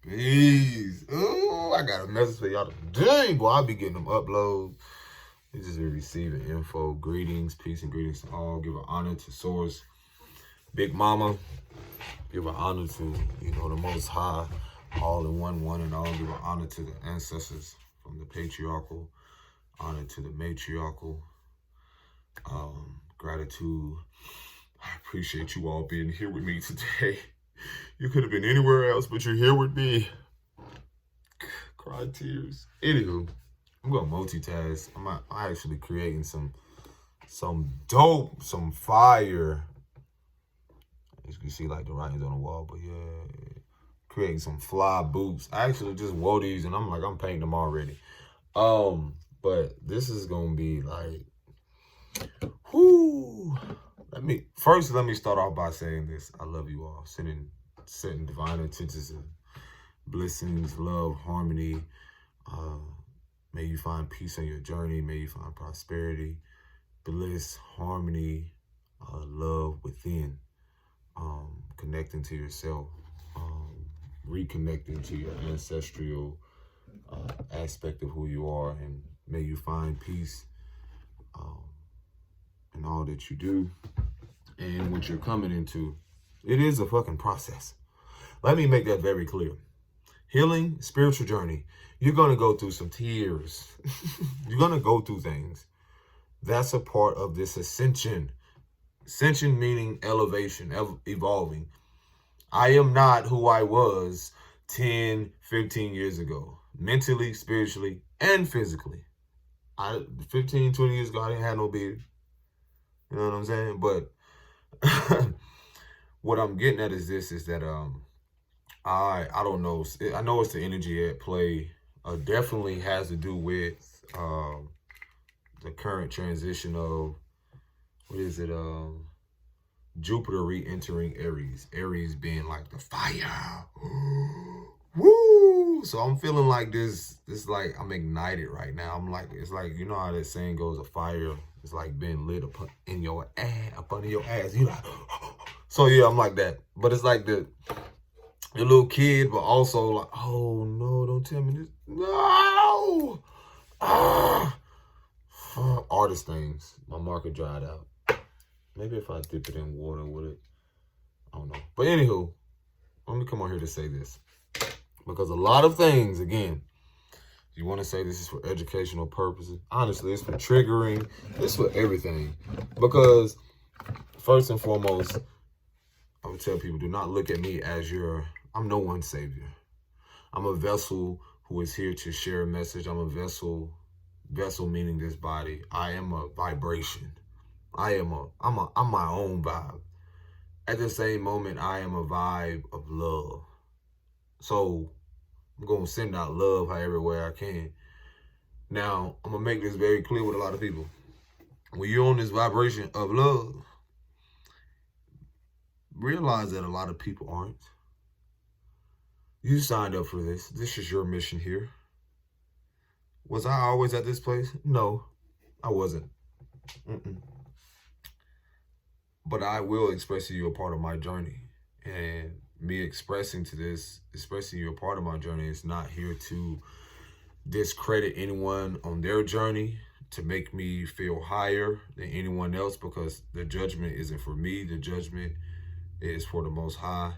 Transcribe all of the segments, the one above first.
Peace. Ooh, I got a message for y'all today. Boy, I be getting them uploads. They just be receiving info. Greetings, peace, and greetings to all. Give an honor to Source, Big Mama. Give an honor to, the Most High, all in one and all. Give an honor to the ancestors from the patriarchal, honor to the matriarchal. Gratitude. I appreciate you all being here with me today. You could have been anywhere else, but you're here with me. Cry tears. Anywho, I'm gonna multitask. I'm actually creating some dope, some fire. As you can see, like the writings on the wall, but yeah, creating some fly boots. I actually just wore these, and I'm painting them already. But this is gonna be like, whoo. Let me start off by saying this. I love you all. Setting divine intentions of blessings, love, harmony. May you find peace on your journey. May you find prosperity, bliss, harmony, love within. Connecting to yourself, reconnecting to your ancestral aspect of who you are, and may you find peace in all that you do and what you're coming into. It is a fucking process. Let me make that very clear. Healing, spiritual journey, you're going to go through some tears. You're going to go through things. That's a part of this ascension. Ascension meaning elevation, evolving. I am not who I was 10, 15 years ago. Mentally, spiritually, and physically. 15, 20 years ago, I didn't have no beard. You know what I'm saying? But what I'm getting at is that I don't know. I know it's the energy at play. Definitely has to do with the current transition of, what is it? Jupiter re-entering Aries. Aries being like the fire. Woo! So I'm feeling like this like I'm ignited right now. It's like, you know how that saying goes, a fire is like being lit up in your ass, up under your ass. You like, so yeah, I'm like that. But it's like the little kid, but also like, oh no, don't tell me this. No! Artist things. My marker dried out. Maybe if I dip it in water, would it? I don't know. But anywho, let me come on here to say this. Because a lot of things, again, you want to say this is for educational purposes. Honestly, it's for triggering. It's for everything. Because first and foremost, I would tell people, do not look at me as I'm no one's savior. I'm a vessel who is here to share a message. I'm a vessel meaning this body. I am a vibration. I'm my own vibe. At the same moment, I am a vibe of love. So I'm going to send out love however way I can. Now, I'm going to make this very clear with a lot of people. When you're on this vibration of love, realize that a lot of people aren't. You signed up for this. This is your mission here. Was I always at this place? No, I wasn't. But I will express to you a part of my journey. And me expressing you a part of my journey is not here to discredit anyone on their journey, to make me feel higher than anyone else, because the judgment isn't for me. The judgment is for the Most High.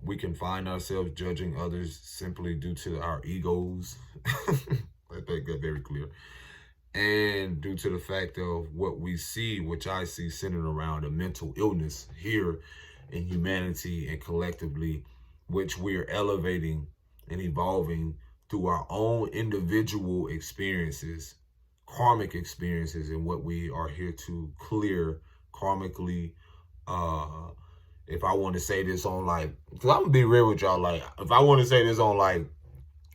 We can find ourselves judging others simply due to our egos. Let that get very clear. And due to the fact of what we see, which I see centered around a mental illness here in humanity and collectively, which we are elevating and evolving through our own individual experiences, karmic experiences, and what we are here to clear karmically. If I want to say this on like, because I'm going to be real with y'all, like, if I want to say this on like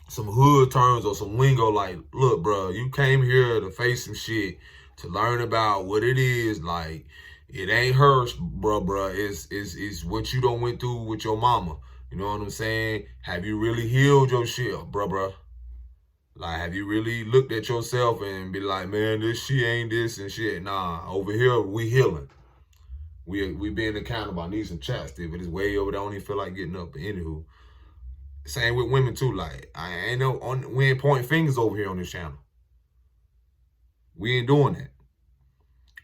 some hood terms or some lingo, like, look, bro, you came here to face some shit, to learn about what it is. Like, it ain't her, bro. It's what you done went through with your mama. You know what I'm saying? Have you really healed your shit, bro? Like, have you really looked at yourself and be like, man, this shit ain't this and shit? Nah, over here, we healing. We being accountable. I need some chapstick, but it's way over there. I don't even feel like getting up. But anywho, Same with women too. Like, we ain't pointing fingers over here on this channel. We ain't doing that.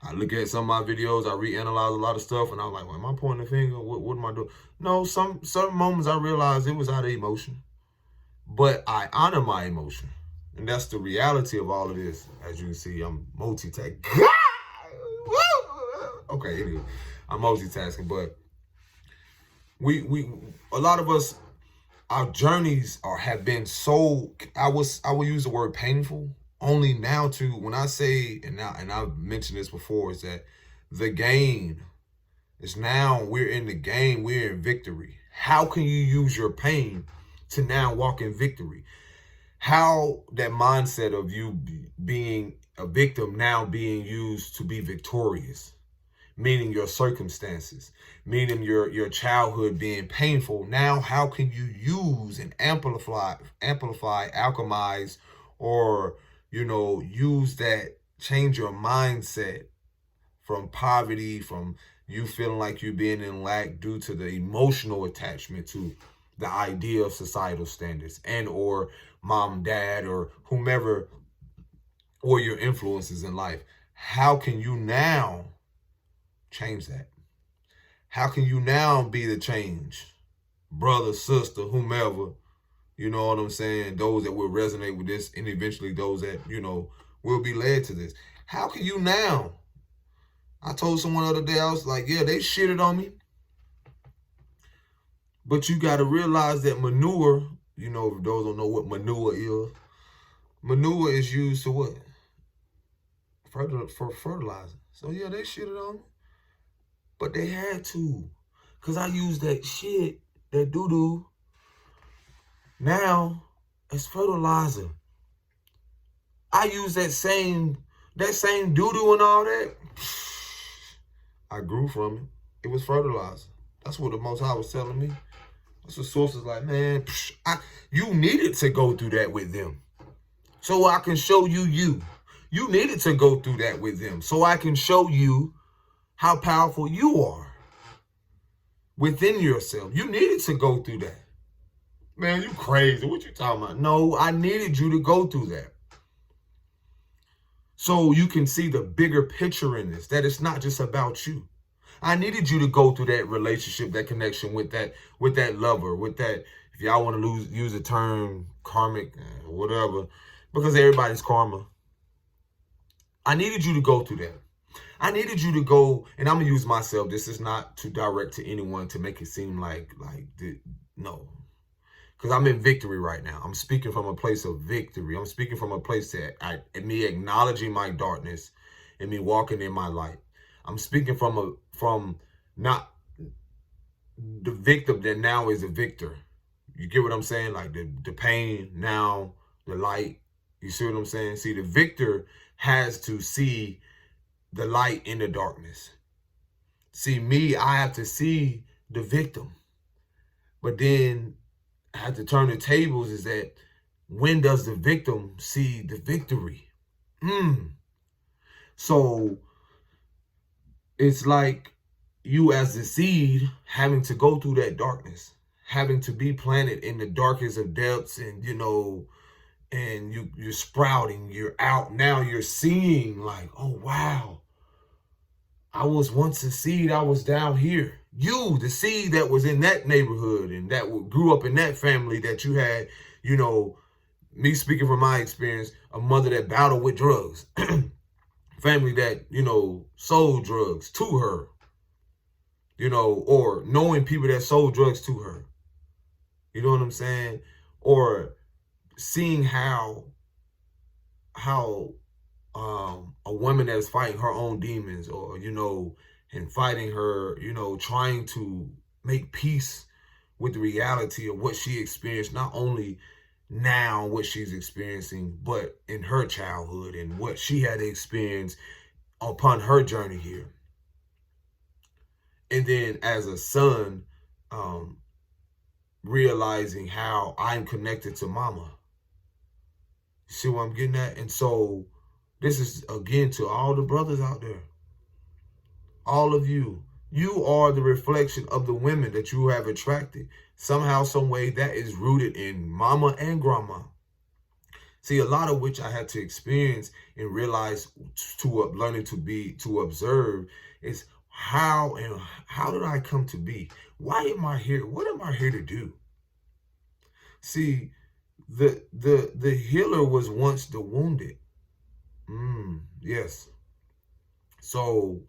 I look at some of my videos, I reanalyze a lot of stuff, and I'm like, well, am I pointing a finger? What am I doing? No, certain moments I realized it was out of emotion. But I honor my emotion. And that's the reality of all of this. As you can see, I'm multitasking. Okay, anyway, I'm multitasking, but a lot of us, our journeys have been so, I will use the word painful, only now to, when I say, and I've mentioned this before, is that the game is now, we're in the game, we're in victory. How can you use your pain to now walk in victory? How that mindset of you being a victim now being used to be victorious, meaning your circumstances, meaning your childhood being painful. Now, how can you use and amplify, alchemize, or, use that, change your mindset from poverty, from you feeling like you're being in lack due to the emotional attachment to the idea of societal standards and or mom, dad, or whomever, or your influences in life. How can you now change that? How can you now be the change? Brother, sister, whomever, you know what I'm saying? Those that will resonate with this, and eventually those that, will be led to this. How can you now? I told someone the other day, I was like, yeah, they shitted on me. But you got to realize that manure, if those don't know what manure is used to what? For fertilizer. So yeah, they shitted on me. But they had to. Because I used that shit, that doo-doo, now as fertilizer. I use that same doo-doo and all that. I grew from it. It was fertilizer. That's what the Most High was telling me. That's what sources like, man, you needed to go through that with them. So I can show you you. You needed to go through that with them. So I can show you how powerful you are within yourself. You needed to go through that. Man, you crazy. What you talking about? No, I needed you to go through that. So you can see the bigger picture in this, that it's not just about you. I needed you to go through that relationship, that connection with that lover, with that, if y'all want to use the term karmic, whatever, because everybody's karma. I needed you to go through that. I needed you to go, and I'm going to use myself. This is not to direct to anyone to make it seem like no. Because I'm in victory right now. I'm speaking from a place of victory. I'm speaking from a place that me acknowledging my darkness and me walking in my light. I'm speaking from not the victim that now is a victor. You get what I'm saying? Like the pain, now the light. You see what I'm saying? See, the victor has to see the light in the darkness. See, me, I have to see the victim. But then I have to turn the tables, is that when does the victim see the victory? So it's like you as the seed having to go through that darkness, having to be planted in the darkest of depths, and and you're sprouting, you're out. Now you're seeing like, oh wow, I was once a seed, I was down here. You, the seed that was in that neighborhood and that grew up in that family, that you had, me speaking from my experience, a mother that battled with drugs, family that, sold drugs to her, or knowing people that sold drugs to her. You know what I'm saying? Or seeing how a woman that is fighting her own demons, or, and fighting her, trying to make peace with the reality of what she experienced, not only now what she's experiencing, but in her childhood and what she had experienced upon her journey here. And then as a son, realizing how I'm connected to mama. See what I'm getting at? And so this is, again, to all the brothers out there. All of you. You are the reflection of the women that you have attracted. Somehow, some way, that is rooted in mama and grandma. See, a lot of which I had to experience and realize learning to observe is how did I come to be? Why am I here? What am I here to do? See, the healer was once the wounded. Yes. So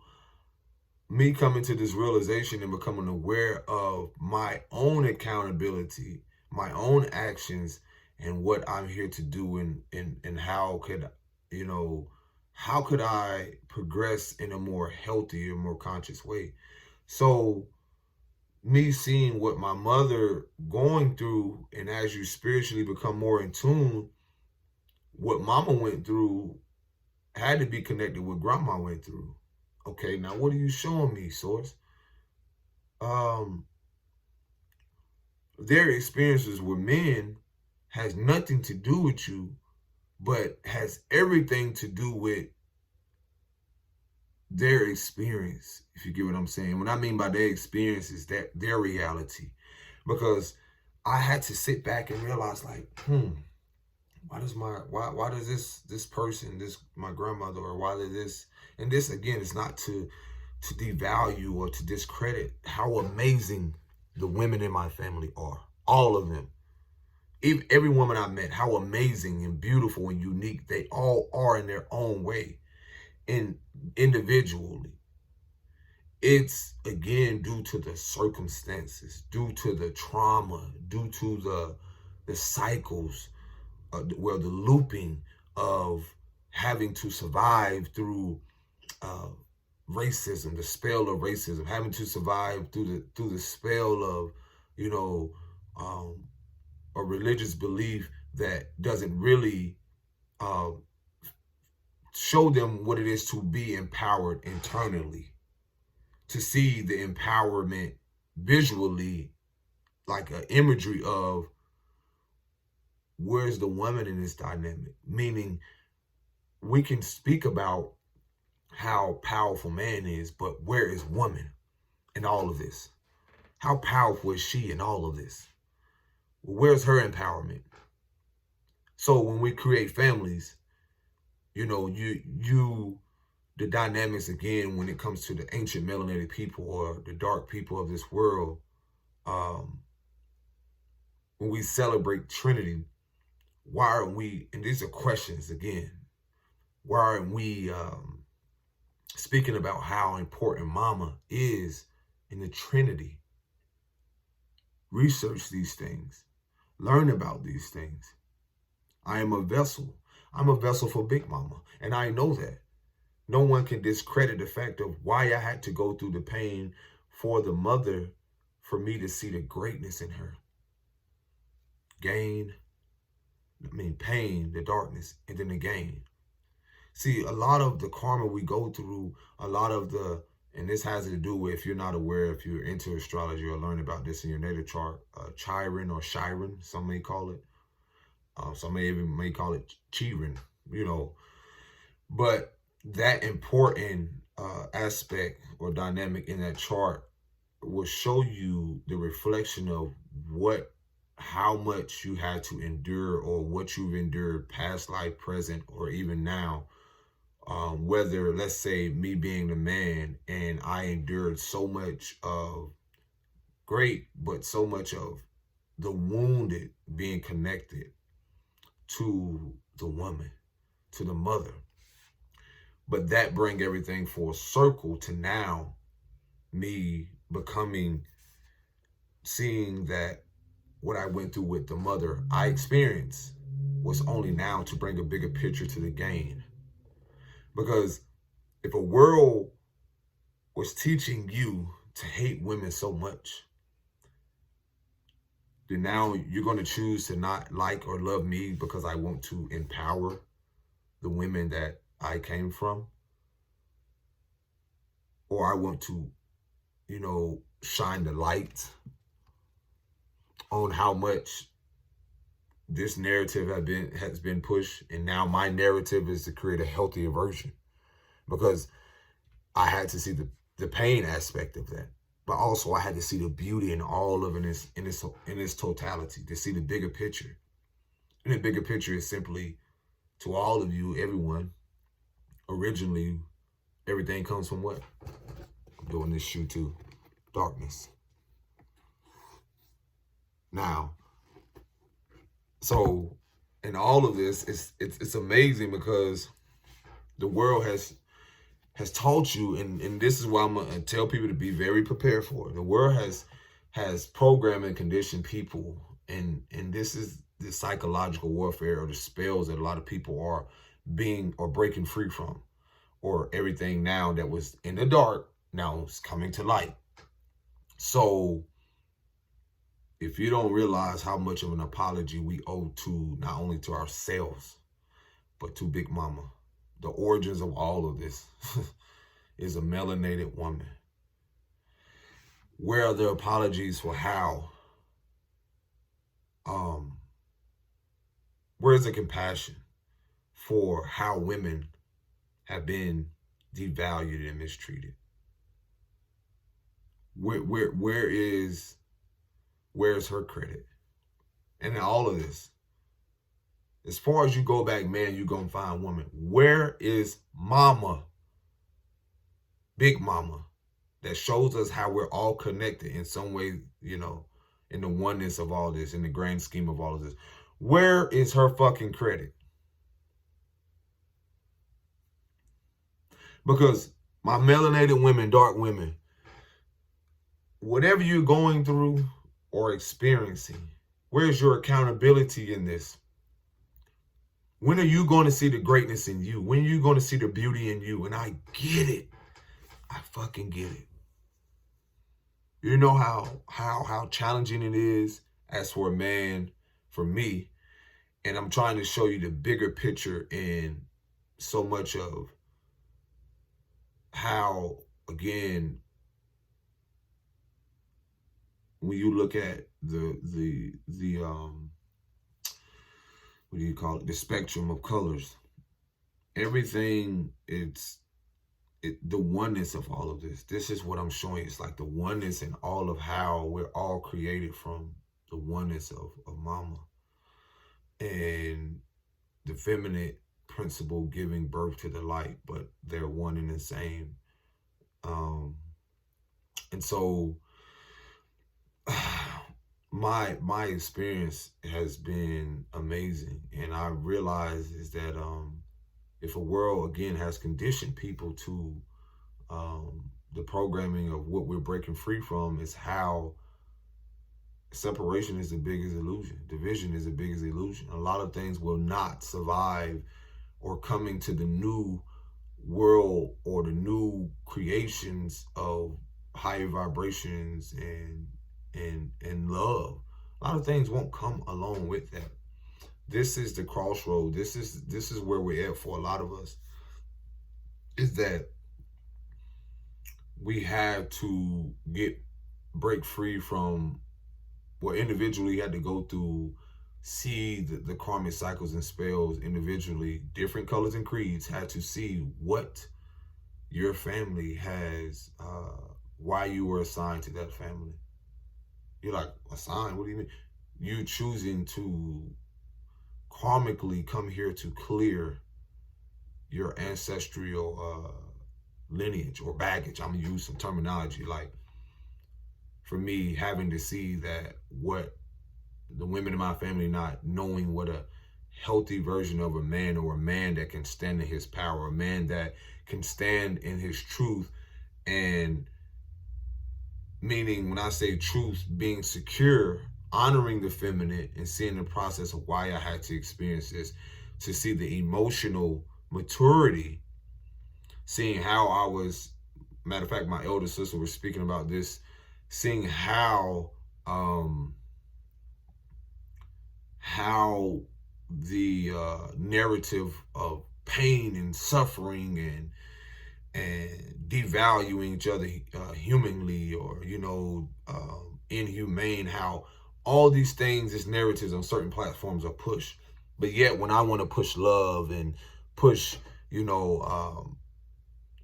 me coming to this realization and becoming aware of my own accountability, my own actions, and what I'm here to do, and how could, how could I progress in a more healthy and more conscious way? So me seeing what my mother going through, and as you spiritually become more in tune, what mama went through had to be connected with grandma went through. Okay, now what are you showing me, Source? Their experiences with men has nothing to do with you, but has everything to do with their experience, if you get what I'm saying. What I mean by their experience is that their reality. Because I had to sit back and realize, like, why does this person, my grandmother, or why did this, and this again is not to devalue or to discredit how amazing the women in my family are. All of them. Even every woman I met, how amazing and beautiful and unique they all are in their own way, and individually. It's again due to the circumstances, due to the trauma, due to the cycles, the looping of having to survive through racism, the spell of racism, having to survive through the spell of, a religious belief that doesn't really show them what it is to be empowered internally, to see the empowerment visually, like an imagery of where's the woman in this dynamic. Meaning, we can speak about how powerful man is, but where is woman in all of this? How powerful is she in all of this? Where's her empowerment? So when we create families, the dynamics again, when it comes to the ancient melanated people or the dark people of this world, when we celebrate Trinity, why aren't we, and these are questions again, why aren't we speaking about how important mama is in the Trinity? Research these things. Learn about these things. I am a vessel. I'm a vessel for Big Mama, and I know that. No one can discredit the fact of why I had to go through the pain for the mother, for me to see the greatness in her. Pain, the darkness, and then the gain. See, a lot of the karma we go through, and this has to do with, if you're not aware, if you're into astrology or learn about this in your natal chart, Chiron or Chiron, some may call it. Some may call it Chiron, But that important aspect or dynamic in that chart will show you the reflection of how much you had to endure, or what you've endured past life, present, or even now. Whether, let's say, me being the man, and I endured so much of but so much of the wounded being connected to the woman, to the mother. But that bring everything full circle to now me seeing that what I went through with the mother I experienced was only now to bring a bigger picture to the gain. Because if a world was teaching you to hate women so much, then now you're going to choose to not like or love me because I want to empower the women that I came from. Or I want to, shine the light on how much this narrative has been pushed, and now my narrative is to create a healthier version, because I had to see the pain aspect of that. but also I had to see the beauty in all of it in its totality, to see the bigger picture. And the bigger picture is simply, to all of you, everyone, originally, everything comes from what? I'm doing this shoe too. Darkness. Now, so in all of this, it's amazing because the world has taught you, and this is why I'm gonna tell people to be very prepared for it. The world has programmed and conditioned people, and this is the psychological warfare or the spells that a lot of people are being or breaking free from, or everything now that was in the dark now is coming to light. So if you don't realize how much of an apology we owe to not only to ourselves, but to Big Mama, the origins of all of this is a melanated woman. Where are the apologies for how? Where's the compassion for how women have been devalued and mistreated? Where's her credit? And in all of this, as far as you go back, man, you're going to find woman. Where is Mama, Big Mama, that shows us how we're all connected in some way, you know, in the oneness of all this, in the grand scheme of all of this? Where is her fucking credit? Because my melanated women, dark women, whatever you're going through or experiencing, where's your accountability in this? When are you going to see the greatness in you? When are you going to see the beauty in you? And I get it. I fucking get it. You know how challenging it is as for a man, for me, and I'm trying to show you the bigger picture in so much of how, again, when you look at the what do you call it? The spectrum of colors, everything, the oneness of all of this. This is what I'm showing. It's like the oneness in all of how we're all created from the oneness of Mama. And the feminine principle giving birth to the light, but they're one and the same. And so my experience has been amazing. And I realize is that if a world, again, has conditioned people to the programming of what we're breaking free from, is how separation is the biggest illusion. Division is the biggest illusion. A lot of things will not survive or coming to the new world or the new creations of higher vibrations and love. A lot of things won't come along with that. This is the crossroad. This is where we're at for a lot of us, is that we have to break free from what individually had to go through, see the karmic cycles and spells individually, different colors and creeds, had to see what your family has, why you were assigned to that family. You're like, assigned? What do you mean? You choosing to karmically come here to clear your ancestral lineage or baggage. I'm gonna use some terminology. Like, for me, having to see that what the women in my family not knowing what a healthy version of a man, or a man that can stand in his power, a man that can stand in his truth, and meaning when I say truth, being secure, honoring the feminine, and seeing the process of why I had to experience this, to see the emotional maturity, seeing how I was, matter of fact, my elder sister was speaking about this, seeing how the narrative of pain and suffering and devaluing each other humanly, or, you know, inhumane, how all these things, these narratives on certain platforms are pushed. But yet when I want to push love and push, you know,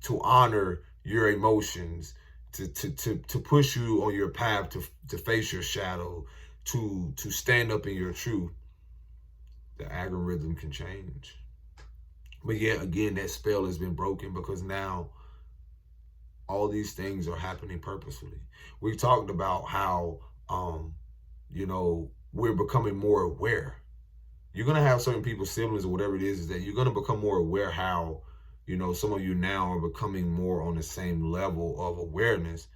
to honor your emotions, to push you on your path to face your shadow, to stand up in your truth, the algorithm can change. But yet again, that spell has been broken because now all these things are happening purposefully. We talked about how, we're becoming more aware. You're going to have certain people, siblings or whatever it is that you're going to become more aware how, some of you now are becoming more on the same level of awareness.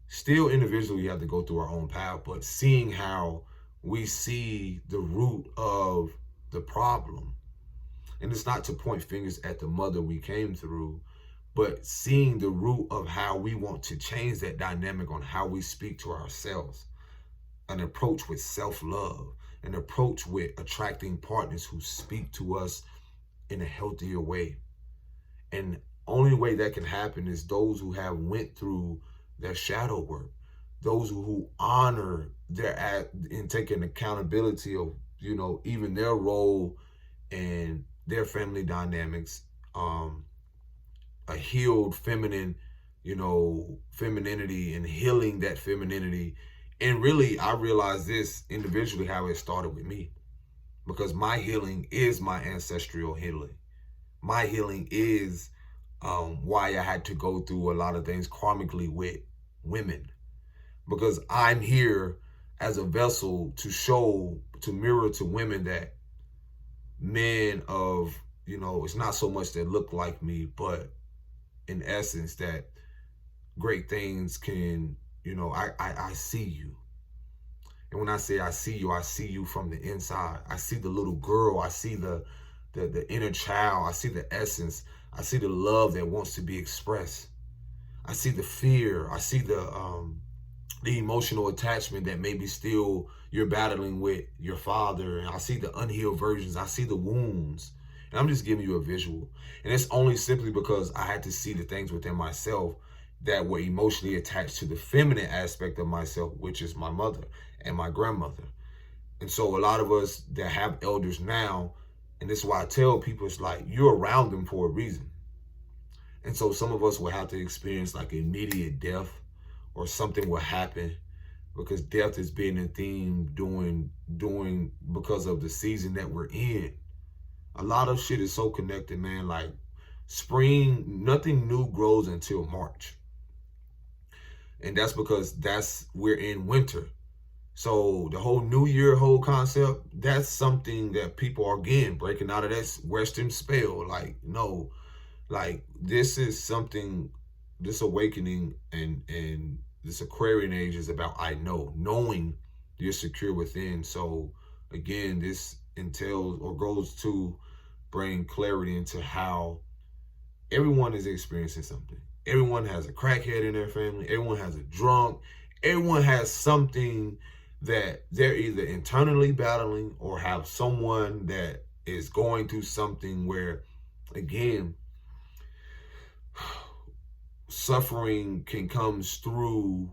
Still individually, you have to go through our own path, but seeing how we see the root of the problem. And it's not to point fingers at the mother we came through, but seeing the root of how we want to change that dynamic on how we speak to ourselves. An approach with self-love, an approach with attracting partners who speak to us in a healthier way. And only way that can happen is those who have went through their shadow work, those who honor their act and taking accountability of, even their role and their family dynamics, a healed feminine, femininity and healing that femininity. And really, I realized this individually, how it started with me, because my healing is my ancestral healing. My healing is why I had to go through a lot of things karmically with women, because I'm here as a vessel to mirror to women that men of, it's not so much that look like me, but in essence that great things can, I see you. And when I say I see you from the inside. I see the little girl. I see the inner child. I see the essence. I see the love that wants to be expressed. I see the fear. I see the emotional attachment that maybe still you're battling with your father. And I see the unhealed versions. I see the wounds. And I'm just giving you a visual. And it's only simply because I had to see the things within myself that were emotionally attached to the feminine aspect of myself, which is my mother and my grandmother. And so a lot of us that have elders now, and this is why I tell people, it's like you're around them for a reason. And so some of us will have to experience like immediate death, or something will happen, because death has been a theme during because of the season that we're in. A lot of shit is so connected, man. Like spring, nothing new grows until March. And that's because we're in winter. So the whole New Year whole concept, that's something that people are, again, breaking out of that Western spell. Like, no, like this is something, this awakening and this Aquarian age is about knowing you're secure within. So again, this entails or goes to bring clarity into how everyone is experiencing something. Everyone has a crackhead in their family. Everyone has a drunk. Everyone has something that they're either internally battling or have someone that is going through something where, again, suffering can come through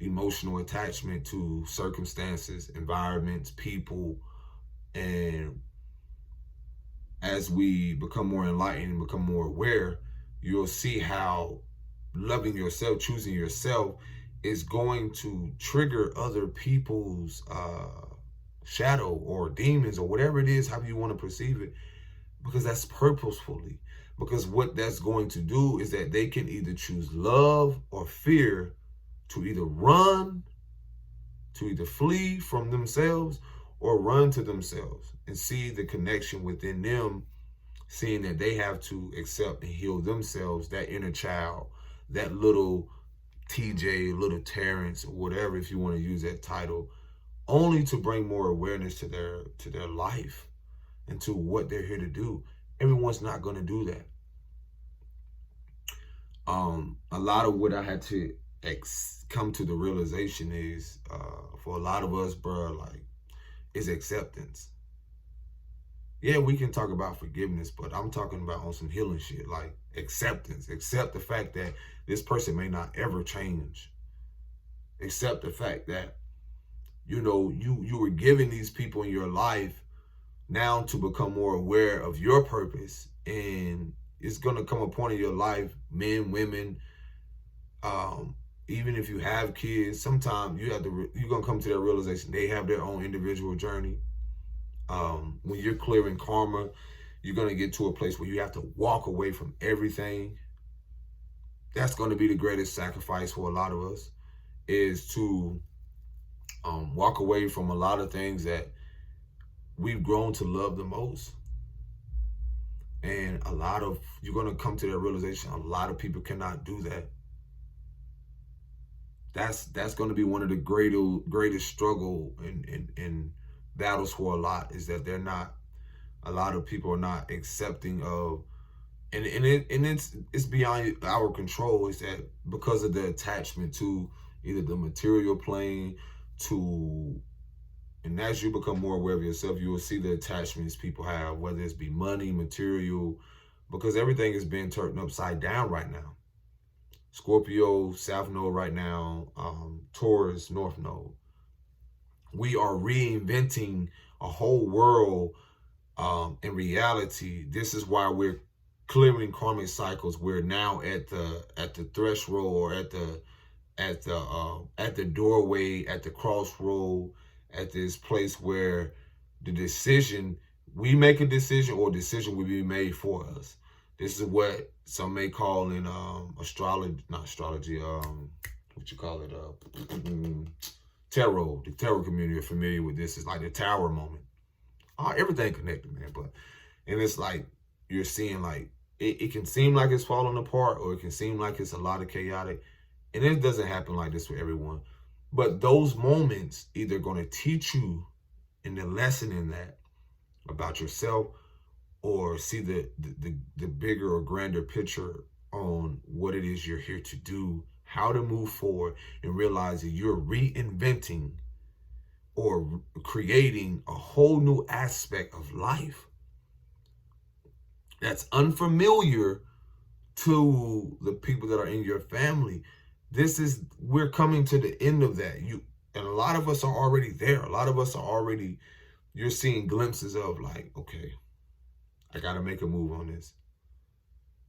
emotional attachment to circumstances, environments, people. And as we become more enlightened and become more aware, you'll see how loving yourself, choosing yourself, is going to trigger other people's shadow or demons or whatever it is, however you want to perceive it, because that's purposefully. Because what that's going to do is that they can either choose love or fear, to either run, to either flee from themselves or run to themselves and see the connection within them, seeing that they have to accept and heal themselves, that inner child, that little TJ, little Terrence, or whatever, if you want to use that title, only to bring more awareness to their life and to what they're here to do. Everyone's not going to do that. A lot of what I had to come to the realization is, for a lot of us, bro, like, is acceptance. Yeah, we can talk about forgiveness, but I'm talking about on some healing shit, like acceptance. Accept the fact that this person may not ever change. Accept the fact that, you were given these people in your life now to become more aware of your purpose. And it's going to come a point in your life, men, women, Even if you have kids, sometimes you're gonna come to that realization they have their own individual journey. When you're clearing karma, you're gonna get to a place where you have to walk away from everything. That's gonna be the greatest sacrifice for a lot of us, is to walk away from a lot of things that we've grown to love the most. And you're gonna come to that realization, a lot of people cannot do that. That's going to be one of the greatest struggle in battles for a lot, is that a lot of people are not accepting of, and it's beyond our control, is that because of the attachment to either the material plane, and as you become more aware of yourself, you will see the attachments people have, whether it's be money, material, because everything is being turned upside down right now. Scorpio, South Node right now, Taurus, North Node. We are reinventing a whole world in reality. This is why we're clearing karmic cycles. We're now at the threshold, or at the doorway, at the crossroad, at this place where we make a decision, or a decision will be made for us. This is what some may call in tarot. The tarot community are familiar with this. It's like the tower moment. Everything connected, man. And it's like you're seeing, like, it can seem like it's falling apart, or it can seem like it's a lot of chaotic. And it doesn't happen like this for everyone. But those moments either going to teach you in the lesson in that about yourself, or see the bigger or grander picture on what it is you're here to do, how to move forward, and realize that you're reinventing or creating a whole new aspect of life that's unfamiliar to the people that are in your family. We're coming to the end of that. And a lot of us are already there. A lot of us are already, you're seeing glimpses of, like, okay, I got to make a move on this.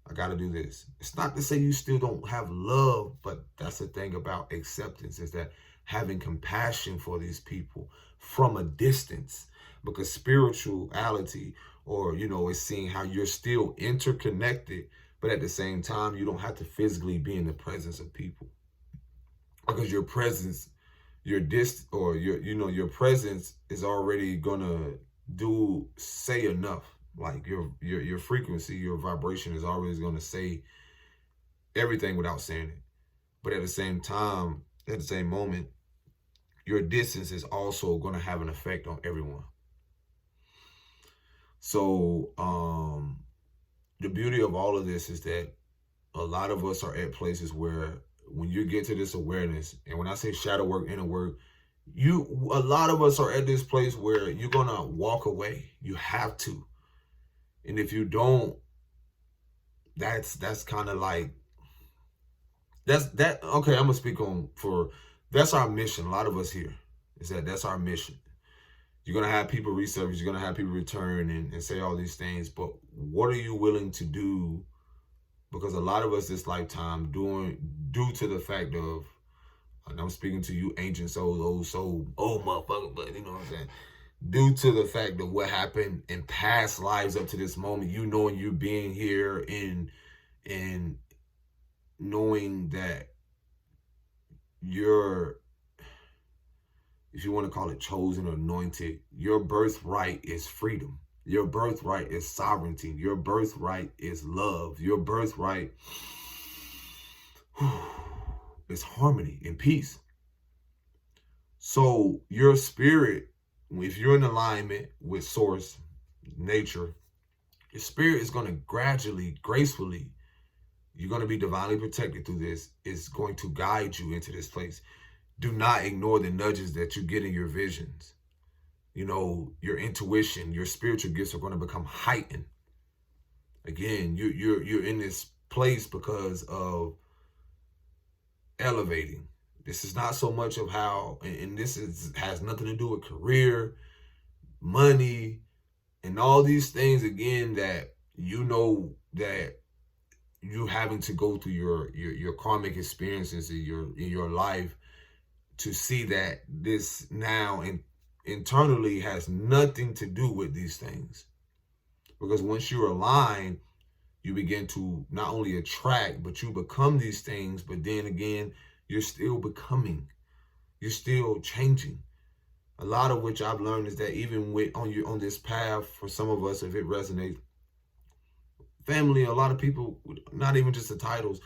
I got to do this. It's not to say you still don't have love, but that's the thing about acceptance, is that having compassion for these people from a distance, because spirituality, or, is seeing how you're still interconnected, but at the same time, you don't have to physically be in the presence of people, because your presence, your presence is already gonna say enough. Like your frequency, your vibration is always going to say everything without saying it. But at the same time, at the same moment, your distance is also going to have an effect on everyone. So the beauty of all of this is that a lot of us are at places where, when you get to this awareness, and when I say shadow work, inner work, a lot of us are at this place where you're going to walk away. You have to. And if you don't, that's kind of like, okay, I'm going to speak that's our mission. A lot of us here, that's our mission. You're going to have people resurface, you're going to have people return and say all these things, but what are you willing to do? Because a lot of us this lifetime, due to the fact of, and I'm speaking to you ancient souls, old soul, old motherfucker, but you know what I'm saying? Due to the fact of what happened in past lives up to this moment, knowing you being here, and knowing that you're, if you want to call it chosen or anointed, your birthright is freedom. Your birthright is sovereignty. Your birthright is love. Your birthright is harmony and peace. So your spirit, if you're in alignment with source, nature, your spirit is going to gradually, gracefully, you're going to be divinely protected through this. It's going to guide you into this place. Do not ignore the nudges that you get in your visions. Your intuition, your spiritual gifts are going to become heightened. Again, you're in this place because of elevating. This is not so much of how, and this has nothing to do with career, money, and all these things, again, that that you having to go through your karmic experiences in your life to see that this now internally has nothing to do with these things. Because once you're aligned, you begin to not only attract, but you become these things. But then again, you're still becoming, you're still changing. A lot of which I've learned is that even with on this path, for some of us, if it resonates, family, a lot of people, not even just the titles,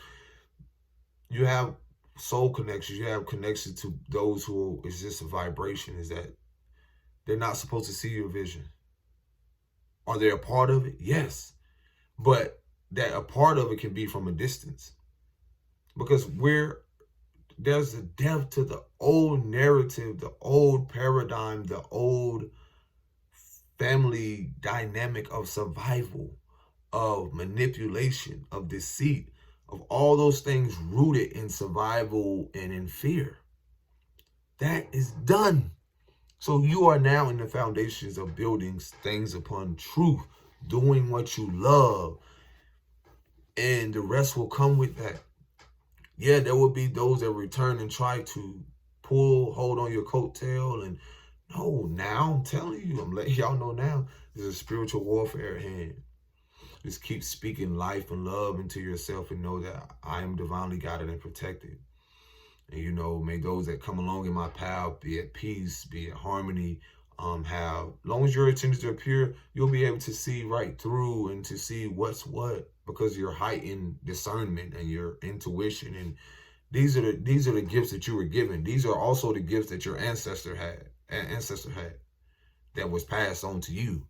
you have soul connections, you have connections to those who is just a vibration, is that they're not supposed to see your vision. Are they a part of it? Yes. But that a part of it can be from a distance. Because there's a depth to the old narrative, the old paradigm, the old family dynamic of survival, of manipulation, of deceit, of all those things rooted in survival and in fear. That is done. So you are now in the foundations of building things upon truth, doing what you love, and the rest will come with that. Yeah, there will be those that return and try to hold on your coattail. And no, now I'm telling you, I'm letting y'all know now, there's a spiritual warfare at hand. Just keep speaking life and love into yourself and know that I am divinely guided and protected. And, you know, may those that come along in my path be at peace, be at harmony, as long as your intentions are pure, you'll be able to see right through and to see what's what, because your heightened discernment and your intuition. And these are the gifts that you were given. These are also the gifts that your ancestor had that was passed on to you.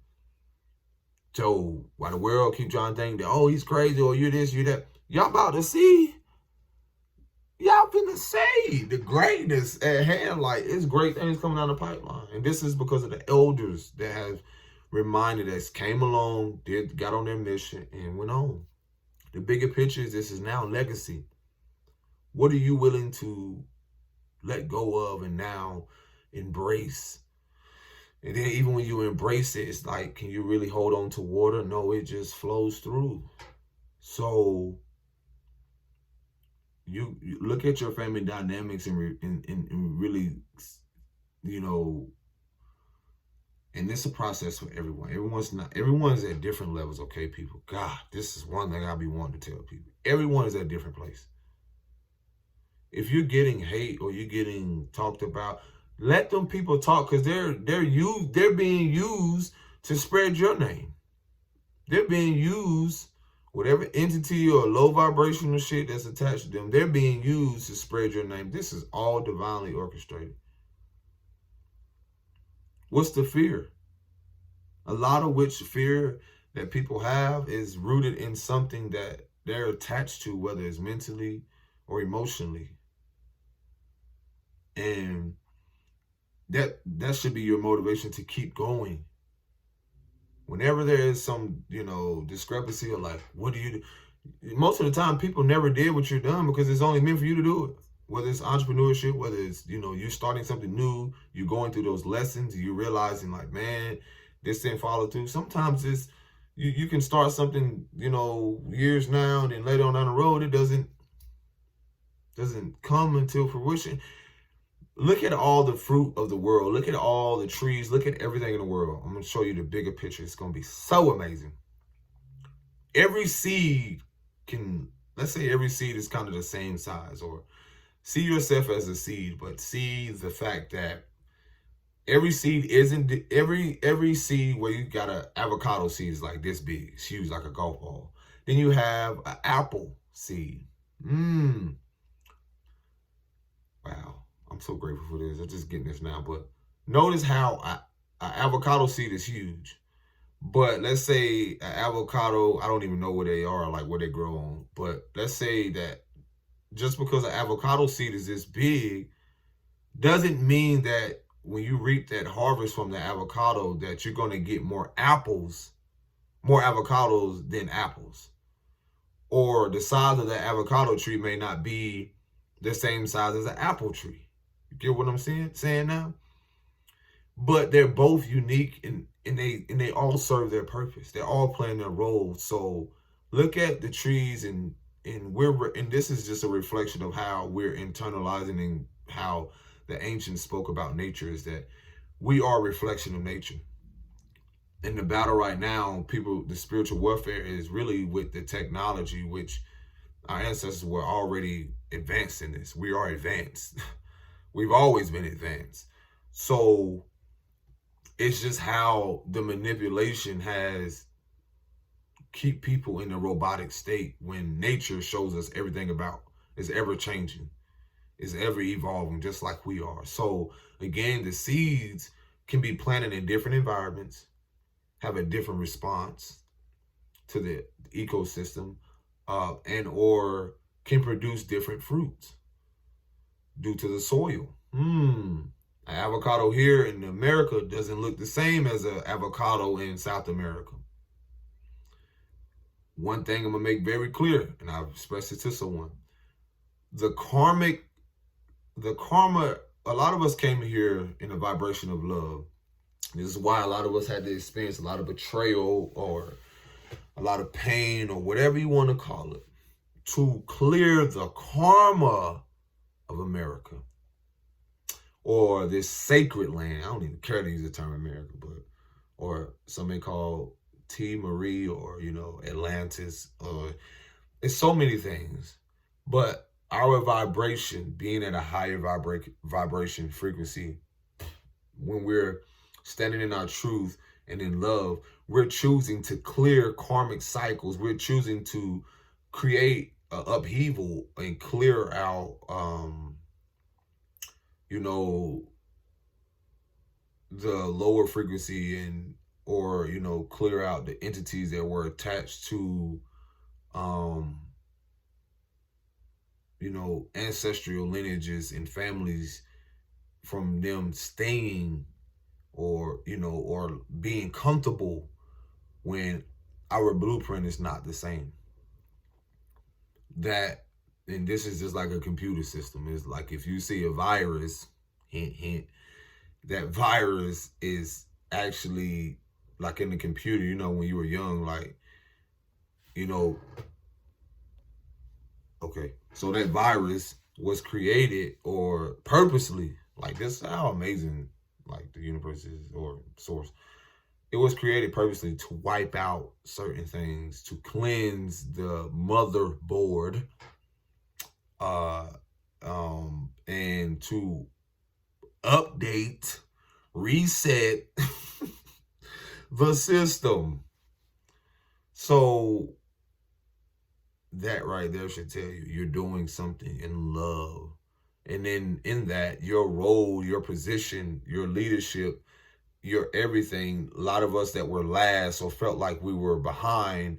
So while the world keep trying to think that, oh, he's crazy, or you're this, you're that, y'all about to see. Y'all finna say the greatness at hand. Like, it's great things coming down the pipeline. And this is because of the elders that have reminded us, came along, got on their mission, and went on. The bigger picture is this is now legacy. What are you willing to let go of and now embrace? And then even when you embrace it, it's like, can you really hold on to water? No, it just flows through. So you look at your family dynamics and really, you know, and it's a process for everyone. Everyone's at different levels, okay, people? God, this is one thing I be wanting to tell people. Everyone is at a different place. If you're getting hate or you're getting talked about, let them people talk, because they're being used to spread your name. They're being used, whatever entity or low vibrational shit that's attached to them, they're being used to spread your name. This is all divinely orchestrated. What's the fear? A lot of which fear that people have is rooted in something that they're attached to, whether it's mentally or emotionally. And that should be your motivation to keep going. Whenever there is some, you know, discrepancy, or like, what do you do? Most of the time, people never did what you're done because it's only meant for you to do it. Whether it's entrepreneurship, whether it's, you know, you're starting something new, you're going through those lessons, you're realizing like, man, this didn't follow through. Sometimes it's, you can start something, you know, years now, and then later on down the road, it doesn't come until fruition. Look at all the fruit of the world. Look at all the trees. Look at everything in the world. I'm going to show you the bigger picture. It's going to be so amazing. Every seed let's say every seed is kind of the same size, or see yourself as a seed, but see the fact that every seed isn't, every seed where you got an avocado seed is like this big. It's huge, like a golf ball. Then you have an apple seed. Wow. I'm so grateful for this. I'm just getting this now. But notice how an avocado seed is huge. But let's say an avocado, I don't even know where they are, like where they grow on. But let's say that just because an avocado seed is this big, doesn't mean that when you reap that harvest from the avocado that you're going to get more avocados than apples. Or the size of the avocado tree may not be the same size as an apple tree. You get what I'm saying now? But they're both unique, and they all serve their purpose. They're all playing their role. So Look at the trees, and this is just a reflection of how we're internalizing and how the ancients spoke about nature, is that we are a reflection of nature. In the battle right now, the spiritual warfare is really with the technology, which our ancestors were already advanced in this. We are advanced. We've always been advanced. So it's just how the manipulation has keep people in a robotic state when nature shows us everything about is ever changing, is ever evolving, just like we are. So again, the seeds can be planted in different environments, have a different response to the ecosystem, and or can produce different fruits due to the soil. An avocado here in America doesn't look the same as an avocado in South America. One thing I'm gonna make very clear, and I've expressed it to someone: the karma. A lot of us came here in a vibration of love. This is why a lot of us had to experience a lot of betrayal or a lot of pain or whatever you want to call it, to clear the karma of America or this sacred land. I don't even care to use the term America, but or some may call T. Marie, or Atlantis, or it's so many things. But our vibration, being at a higher vibration frequency, when we're standing in our truth and in love, we're choosing to clear karmic cycles. We're choosing to create an upheaval and clear out, the lower frequency, and or clear out the entities that were attached to ancestral lineages and families, from them staying or being comfortable when our blueprint is not the same. And this is just like a computer system. It's like if you see a virus, hint, hint, that virus is actually like in the computer, when you were young, like, okay, so that virus was created or purposely, like this is how amazing like the universe is, or source. It was created purposely to wipe out certain things, to cleanse the motherboard, and to update, reset the system. So that right there should tell you you're doing something in love. And then in that, your role, your position, your leadership, your everything, a lot of us that were last or felt like we were behind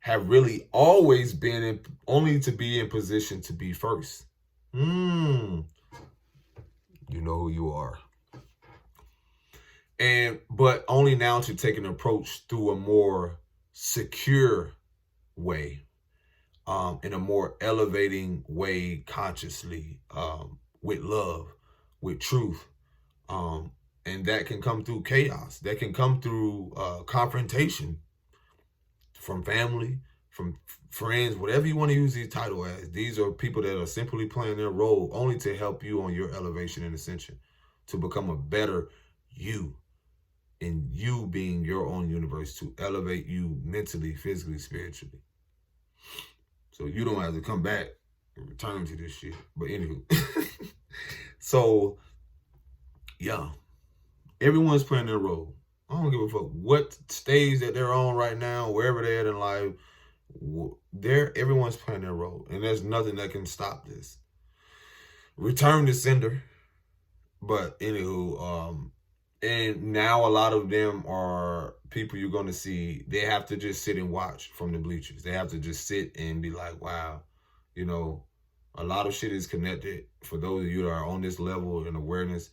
have really always been only to be in position to be first. You know who you are. But only now to take an approach through a more secure way, in a more elevating way, consciously, with love, with truth. And that can come through chaos. That can come through confrontation from family, from friends, whatever you want to use these title as. These are people that are simply playing their role only to help you on your elevation and ascension, to become a better you, and you being your own universe, to elevate you mentally, physically, spiritually. So you don't have to come back and return to this shit. But anywho. So, yeah. Everyone's playing their role. I don't give a fuck what stage that they're on right now, wherever they're at in life. Everyone's playing their role. And there's nothing that can stop this. Return to sender. But anywho, and now a lot of them are people you're going to see, they have to just sit and watch from the bleachers. They have to just sit and be like, wow, a lot of shit is connected. For those of you that are on this level in awareness,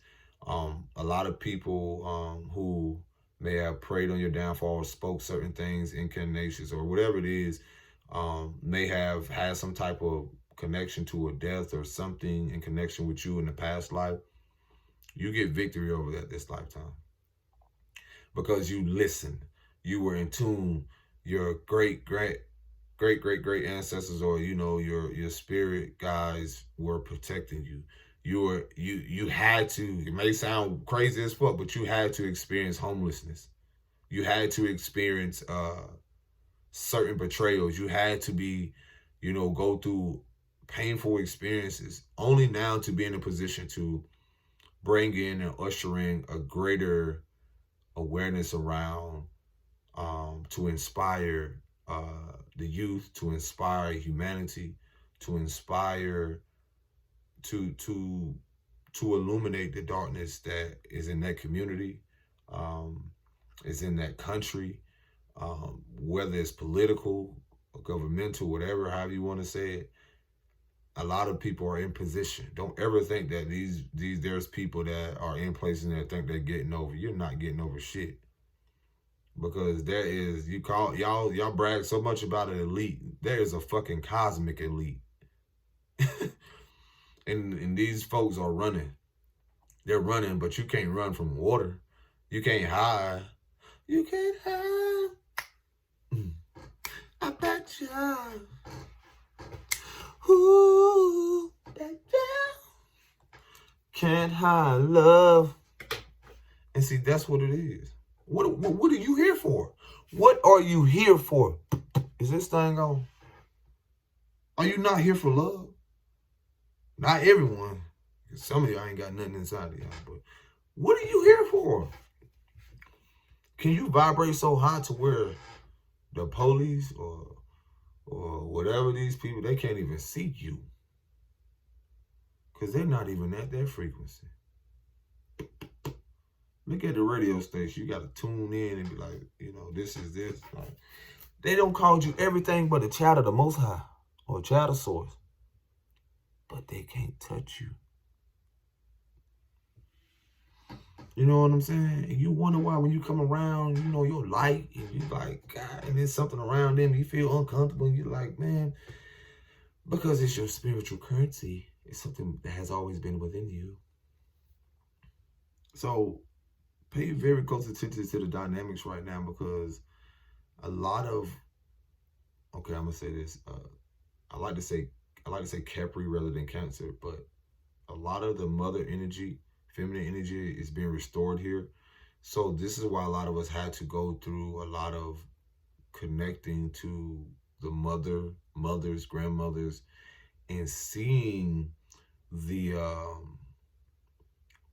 a lot of people who may have preyed on your downfall or spoke certain things, incarnations or whatever it is, may have had some type of connection to a death or something in connection with you in the past life. You get victory over that this lifetime. Because you listened. You were in tune. Your great great ancestors, or your spirit guys were protecting you. You had to. It may sound crazy as fuck, but you had to experience homelessness. You had to experience certain betrayals. You had to be, go through painful experiences, only now to be in a position to bring in and usher in a greater awareness around, to inspire the youth, to inspire humanity, to inspire, to illuminate the darkness that is in that community, is in that country, whether it's political or governmental, whatever, however you want to say it. A lot of people are in position. Don't ever think that there's people that are in places that think they're getting over. You're not getting over shit. Because there is, y'all brag so much about an elite. There is a fucking cosmic elite. and these folks are running. They're running, but you can't run from water. You can't hide. You can't hide. I betcha. Ooh, can't hide love. And see, that's what it is. What are you here for? What are you here for? Is this thing on? Are you not here for love? Not everyone. Some of y'all ain't got nothing inside of y'all. But what are you here for? Can you vibrate so high to where the police or whatever these people, they can't even see you? Because they're not even at their frequency. Look at the radio station. You got to tune in and be like, this is this. Like, they don't call you everything but a child of the Most High or a child of Source. But they can't touch you. You know what I'm saying? And you wonder why when you come around, your light, and you like, God, and there's something around them, you feel uncomfortable, and you're like, man, because it's your spiritual currency. It's something that has always been within you. So pay very close attention to the dynamics right now, because a lot of, I'm gonna say this. I like to say Capri rather than Cancer, but a lot of the mother energy, feminine energy, is being restored here. So this is why a lot of us had to go through a lot of connecting to the mothers, grandmothers, and seeing the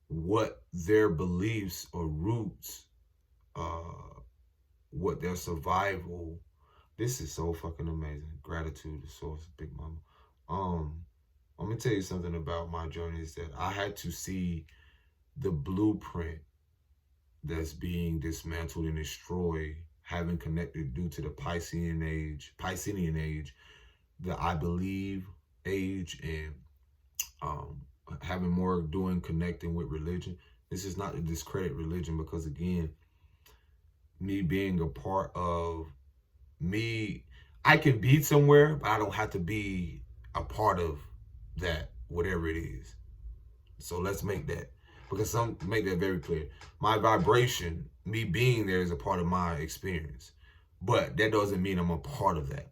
what their beliefs or roots, what their survival. This is so fucking amazing. Gratitude, the source, Big Mama. I'm gonna tell you something about my journey, is that I had to see the blueprint that's being dismantled and destroyed, having connected due to the Piscean age, the I believe age, and having more doing connecting with religion. This is not to discredit religion, because again, me being a part of I can be somewhere, but I don't have to be a part of that, whatever it is. So let's make that, because make that very clear. My vibration, me being there, is a part of my experience, but that doesn't mean I'm a part of that.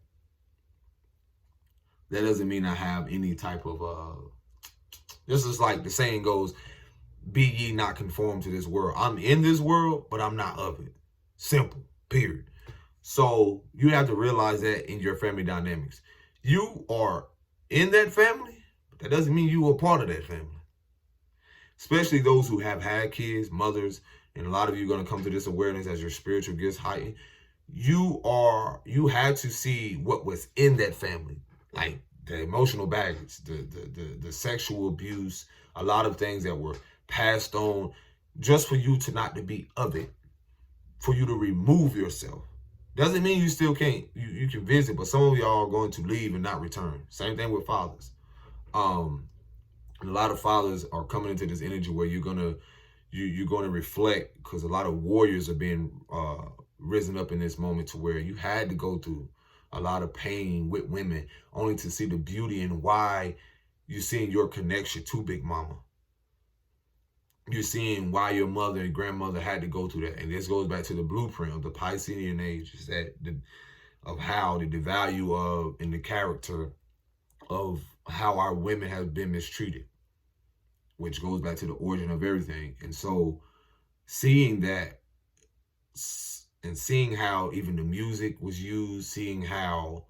That doesn't mean I have any type of this is like the saying goes, be ye not conformed to this world. I'm in this world, but I'm not of it. Simple, period. So you have to realize that in your family dynamics. You are in that family, but that doesn't mean you are part of that family. Especially those who have had kids, mothers, and a lot of you are going to come to this awareness as your spiritual gifts heighten. You had to see what was in that family, like the emotional baggage, the sexual abuse, a lot of things that were passed on, just for you to not to be of it, for you to remove yourself. Doesn't mean you still can't, you can visit, but some of y'all are going to leave and not return. Same thing with fathers. And a lot of fathers are coming into this energy where you're gonna reflect, because a lot of warriors are being risen up in this moment, to where you had to go through a lot of pain with women, only to see the beauty and why you're seeing your connection to Big Mama. You're seeing why your mother and grandmother had to go through that. And this goes back to the blueprint of the Piscean age, is that of how the value of and the character of how our women have been mistreated, which goes back to the origin of everything. And so seeing that and seeing how even the music was used, seeing how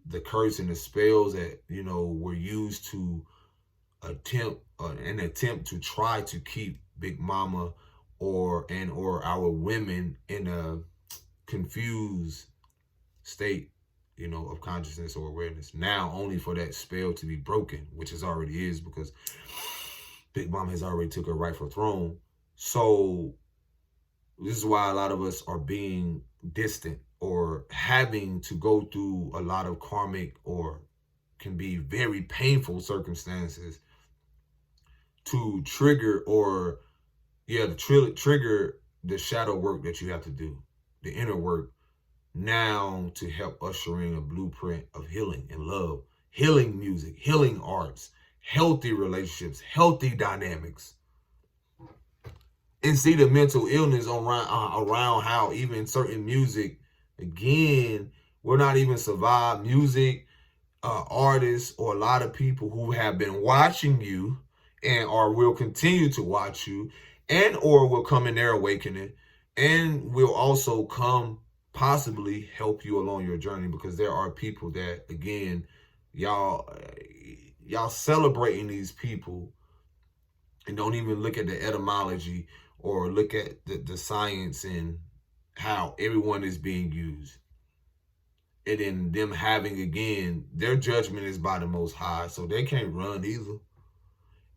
the curse and the spells that, were used to attempt to try to keep Big Mama or our women in a confused state, of consciousness or awareness. Now only for that spell to be broken, which is already is, because Big Mama has already took her rightful throne. So this is why a lot of us are being distant or having to go through a lot of karmic or can be very painful circumstances to trigger trigger the shadow work that you have to do, the inner work, now to help usher in a blueprint of healing and love, healing music, healing arts, healthy relationships, healthy dynamics. And see the mental illness around how even certain music, again, we're not even survive music artists or a lot of people who have been watching you and or will continue to watch you and or will come in their awakening and will also come possibly help you along your journey, because there are people that, again, y'all celebrating these people and don't even look at the etymology or look at the science and how everyone is being used. And then them having, again, their judgment is by the Most High, so they can't run either.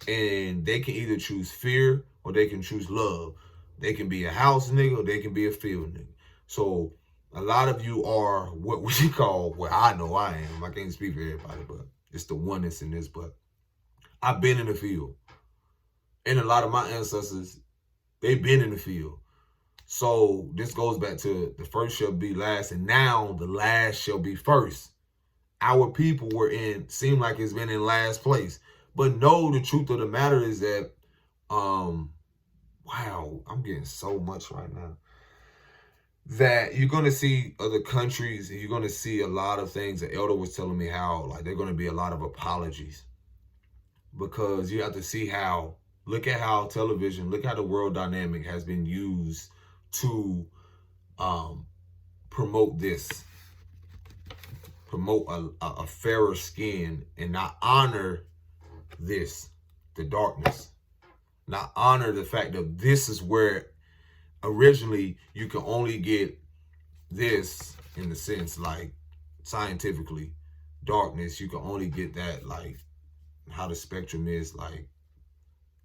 And they can either choose fear or they can choose love. They can be a house nigga or they can be a field nigga. So a lot of you are what we call, well, I know I am. I can't speak for everybody, but it's the oneness in this. But I've been in the field. And a lot of my ancestors, they've been in the field. So this goes back to the first shall be last, and now the last shall be first. Our people seem like it's been in last place. But no, the truth of the matter is that, wow, I'm getting so much right now. That you're going to see other countries, and you're going to see a lot of things. The elder was telling me how, like, there are going to be a lot of apologies. Because you have to see how, look at how television, look how the world dynamic has been used to promote this, promote a fairer skin, and not honor this, the darkness, not honor the fact that this is where originally you can only get this, in the sense, like scientifically, darkness, you can only get that, like how the spectrum is, like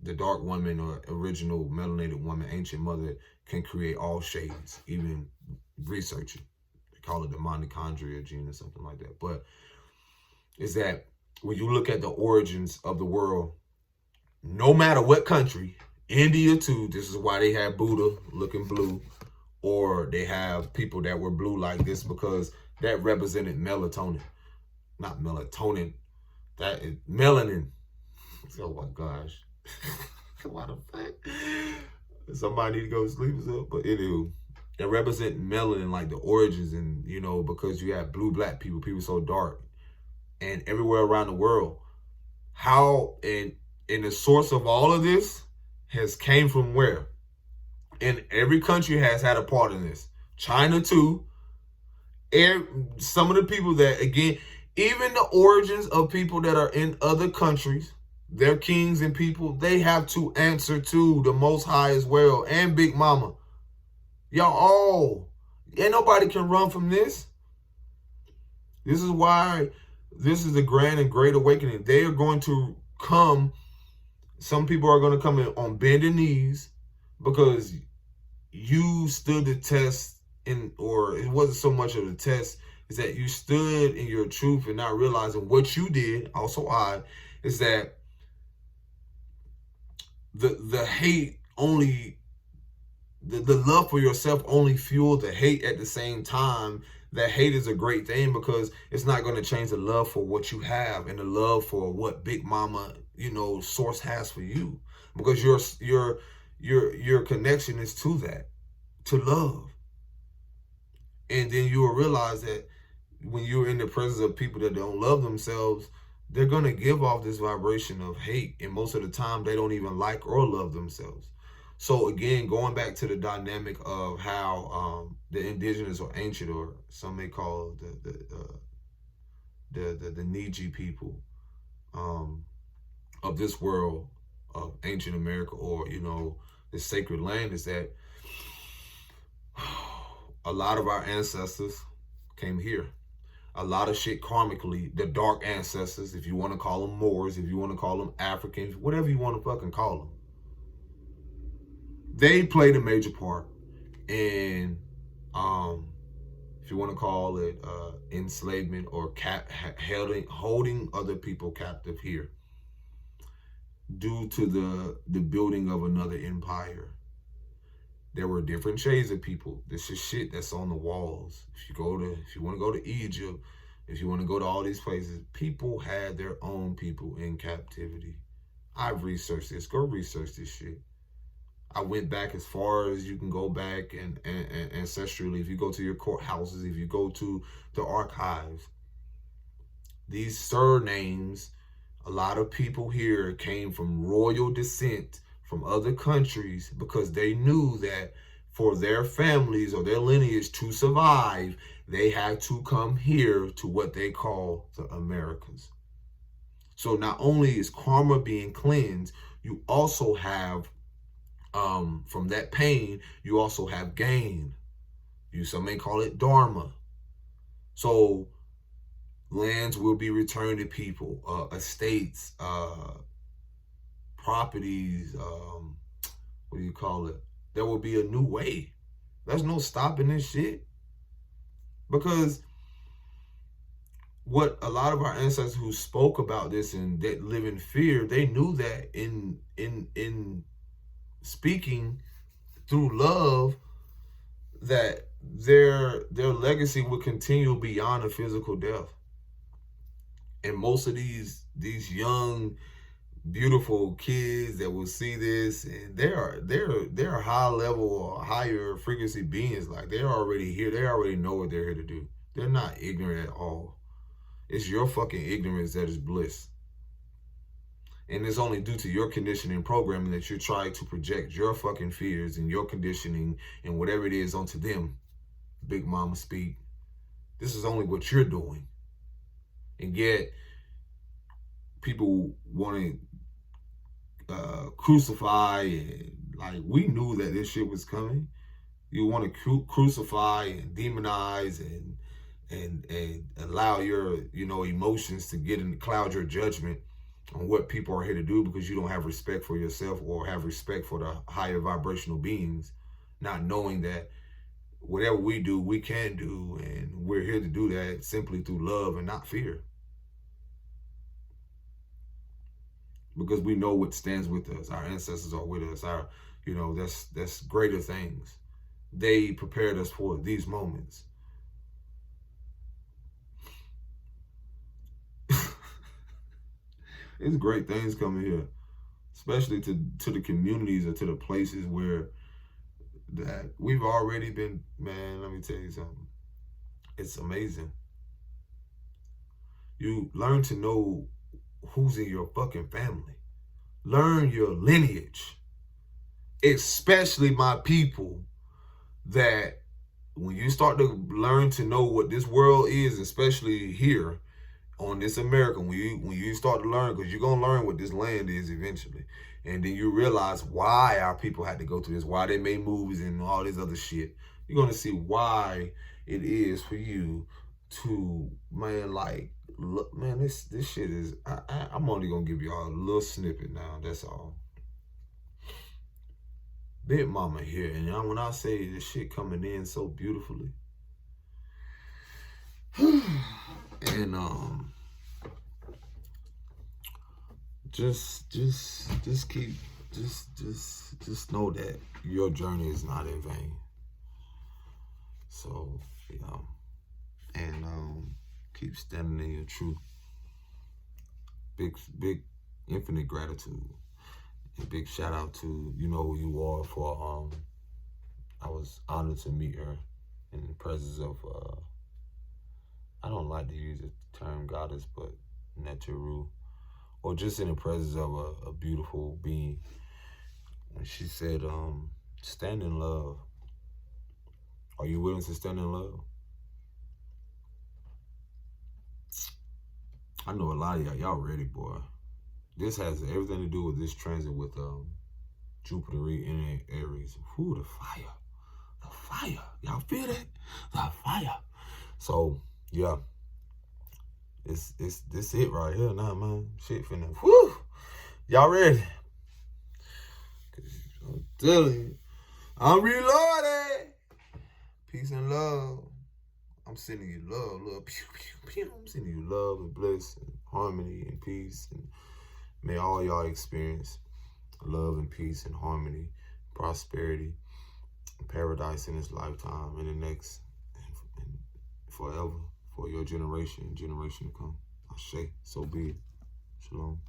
the dark woman or original melanated woman, ancient mother, can create all shades, even research it. They call it the mitochondria gene or something like that. But is that when you look at the origins of the world, no matter what country, India too, this is why they have Buddha looking blue, or they have people that were blue like this, because that represented melatonin. Not melatonin, that is melanin. Oh my gosh. What the fuck? Somebody need to go to sleep or something. But anyway, it represent melanin, like the origins, and because you have blue, black people so dark, and everywhere around the world. How and the source of all of this has came from where? And every country has had a part in this. China too. Some of the people that, again, even the origins of people that are in other countries, their kings and people, they have to answer to the Most High as well, and Big Mama. Y'all, ain't nobody can run from this. This is why this is the grand and great awakening. They are going to come. Some people are going to come in on bending knees, because you stood the test, or it wasn't so much of a test, is that you stood in your truth and not realizing what you did. Also, is that the hate only, the love for yourself only fueled the hate at the same time. That hate is a great thing, because it's not going to change the love for what you have and the love for what Big Mama, source has for you, because your connection is to that, to love. And then you will realize that when you're in the presence of people that don't love themselves, they're going to give off this vibration of hate. And most of the time, they don't even like or love themselves. So again, going back to the dynamic of how the indigenous or ancient, or some may call the Niji people of this world, of ancient America, or, you know, the sacred land, is that a lot of our ancestors came here. A lot of shit karmically, the dark ancestors, if you want to call them Moors, if you want to call them Africans, whatever you want to fucking call them, they played a major part in, if you want to call it enslavement or holding other people captive here, due to the building of another empire. There were different shades of people. This is shit that's on the walls. If you want to go to Egypt, if you want to go to all these places, people had their own people in captivity. I've researched this. Go research this shit. I went back as far as you can go back and ancestrally. If you go to your courthouses, if you go to the archives, these surnames, a lot of people here came from royal descent from other countries, because they knew that for their families or their lineage to survive, they had to come here to what they call the Americas. So not only is karma being cleansed, you also have, from that pain, you also have gain. Some may call it dharma. So lands will be returned to people, estates, properties, what do you call it? There will be a new way. There's no stopping this shit. Because what a lot of our ancestors who spoke about this and that live in fear, they knew that in speaking through love, that their legacy would continue beyond a physical death. And most of these young, beautiful kids that will see this, and they're high level or higher frequency beings. Like, they're already here. They already know what they're here to do. They're not ignorant at all. It's your fucking ignorance that is bliss. And it's only due to your conditioning programming that you're trying to project your fucking fears and your conditioning and whatever it is onto them. Big Mama speak. This is only what you're doing. And yet, people want to crucify, and like, we knew that this shit was coming. You want to crucify and demonize and allow your, you know, emotions to get in the cloud your judgment on what people are here to do, because you don't have respect for yourself or have respect for the higher vibrational beings, not knowing that whatever we do, we can do, and we're here to do that simply through love and not fear. Because we know what stands with us. Our ancestors are with us. Our, you know, that's greater things. They prepared us for these moments. It's great things coming here, especially to the communities or to the places where that we've already been. Man, let me tell you something. It's amazing. You learn to know who's in your fucking family. Learn your lineage. Especially my people, that when you start to learn to know what this world is, especially here on this America, when you start to learn, because you're going to learn what this land is eventually. And then you realize why our people had to go through this, why they made movies and all this other shit. You're going to see why it is for you to, man, like, look, man, this shit is, I'm only going to give y'all a little snippet now. That's all. Big Mama here. And when I say this shit coming in so beautifully. And, just know that your journey is not in vain. So, you know, and keep standing in your truth. Big infinite gratitude. And big shout out to, you know, who you are for I was honored to meet her. in the presence of, I don't like to use the term goddess, but Neteru, or just in the presence of a beautiful being. And she said, stand in love. Are you willing to stand in love? I know a lot of y'all ready, boy. This has everything to do with this transit with Jupiter in Aries. Whoo, the fire. The fire. Y'all feel that? The fire. So, yeah. This it right here now, man. Shit finna. Whoo! Y'all ready? I'm telling you. I'm reloaded. Peace and love. I'm sending you love, love. Pew, pew, pew. I'm sending you love and bliss and harmony and peace. And may all y'all experience love and peace and harmony, prosperity, and paradise in this lifetime, in the next, and forever, for your generation and generation to come. Ashe, so be it. Shalom.